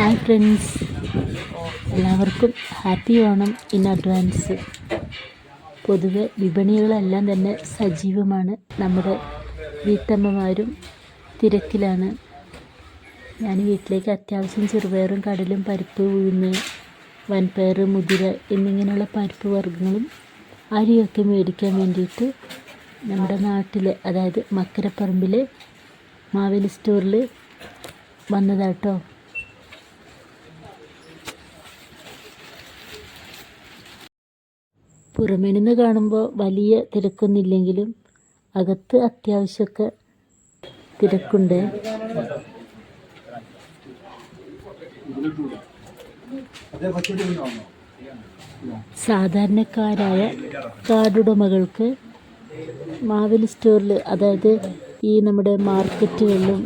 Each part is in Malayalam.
ഹായ് ഫ്രണ്ട്സ്, എല്ലാവർക്കും ഹാപ്പി ഓണം ഇൻ അഡ്വാൻസ്. പൊതുവെ വിപണികളെല്ലാം തന്നെ സജീവമാണ്. നമ്മുടെ വീട്ടമ്മമാരും തിരക്കിലാണ്. ഞാൻ വീട്ടിലേക്ക് അത്യാവശ്യം ചെറുപയറും കടലും പരിപ്പ് ഉഴുന്ന് വൻപയർ മുതിര എന്നിങ്ങനെയുള്ള പരിപ്പ് വർഗ്ഗങ്ങളും അരിയൊക്കെ മേടിക്കാൻ വേണ്ടിയിട്ട് നമ്മുടെ നാട്ടിലെ, അതായത് മക്കരപ്പറമ്പിലെ മാവേലി സ്റ്റോറിൽ വന്നതാട്ടോ. പുറമേ നിന്ന് കാണുമ്പോൾ വലിയ തിരക്കൊന്നുമില്ലെങ്കിലും അകത്ത് അത്യാവശ്യമൊക്കെ തിരക്കുണ്ട്. സാധാരണക്കാരായ കാർഡുടമകൾക്ക് മാവേലി സ്റ്റോറിൽ, അതായത് ഈ നമ്മുടെ മാർക്കറ്റുകളിലും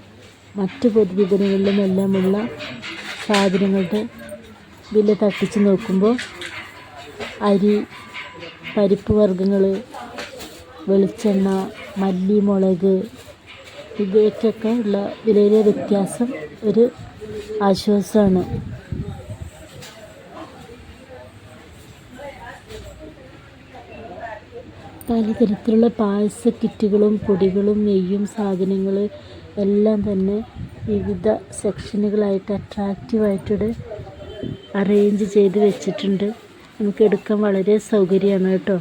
മറ്റു പൊതുവിപണികളിലും എല്ലാമുള്ള സാധനങ്ങളുടെ വില തട്ടിച്ച് നോക്കുമ്പോൾ അരി, പരിപ്പ് വർഗ്ഗങ്ങൾ, വെളിച്ചെണ്ണ, മല്ലി, മുളക് ഇവയ്ക്കൊക്കെ ഉള്ള വിലയിലെ വ്യത്യാസം ഒരു ആശ്വാസമാണ്. പലതരത്തിലുള്ള പായസ കിറ്റുകളും പൊടികളും നെയ്യും സാധനങ്ങൾ എല്ലാം തന്നെ വിവിധ സെക്ഷനുകളായിട്ട് അട്രാക്റ്റീവായിട്ടിവിടെ അറേഞ്ച് ചെയ്ത് വെച്ചിട്ടുണ്ട്. നമുക്ക് എടുക്കാൻ വളരെ സൗകര്യമാണ് കേട്ടോ.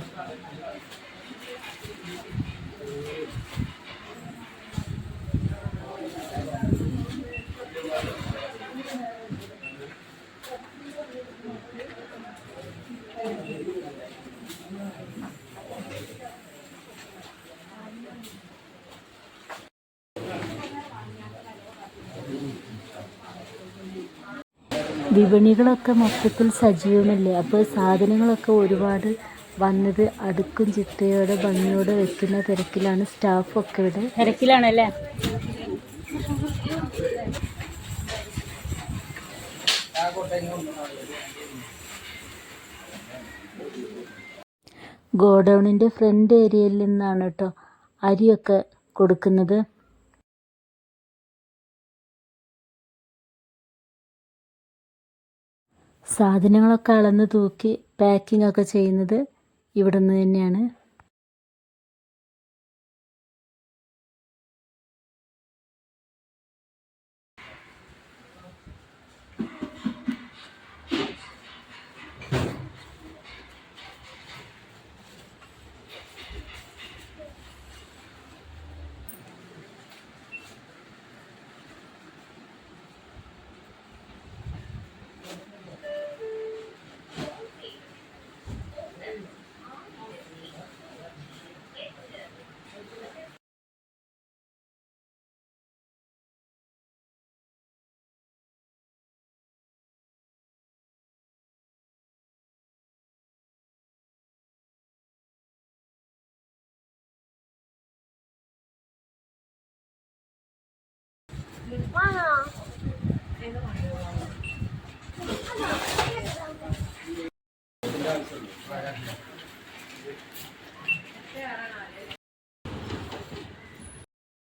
വിപണികളൊക്കെ മൊത്തത്തിൽ സജീവമല്ലേ. അപ്പോൾ സാധനങ്ങളൊക്കെ ഒരുപാട് വന്നത് അടുക്കും ചിട്ടയോടെ ഭംഗിയോടെ വെക്കുന്ന തിരക്കിലാണ് സ്റ്റാഫൊക്കെ. ഇവിടെ തിരക്കിലാണല്ലേ. ഗോഡൗണിൻ്റെ ഫ്രണ്ട് ഏരിയയിൽ നിന്നാണ് കേട്ടോ അരിയൊക്കെ കൊടുക്കുന്നത്. സാധനങ്ങളൊക്കെ അളന്ന് തൂക്കി പാക്കിംഗ് ഒക്കെ ചെയ്യുന്നത് ഇവിടെ നിന്ന് തന്നെയാണ്.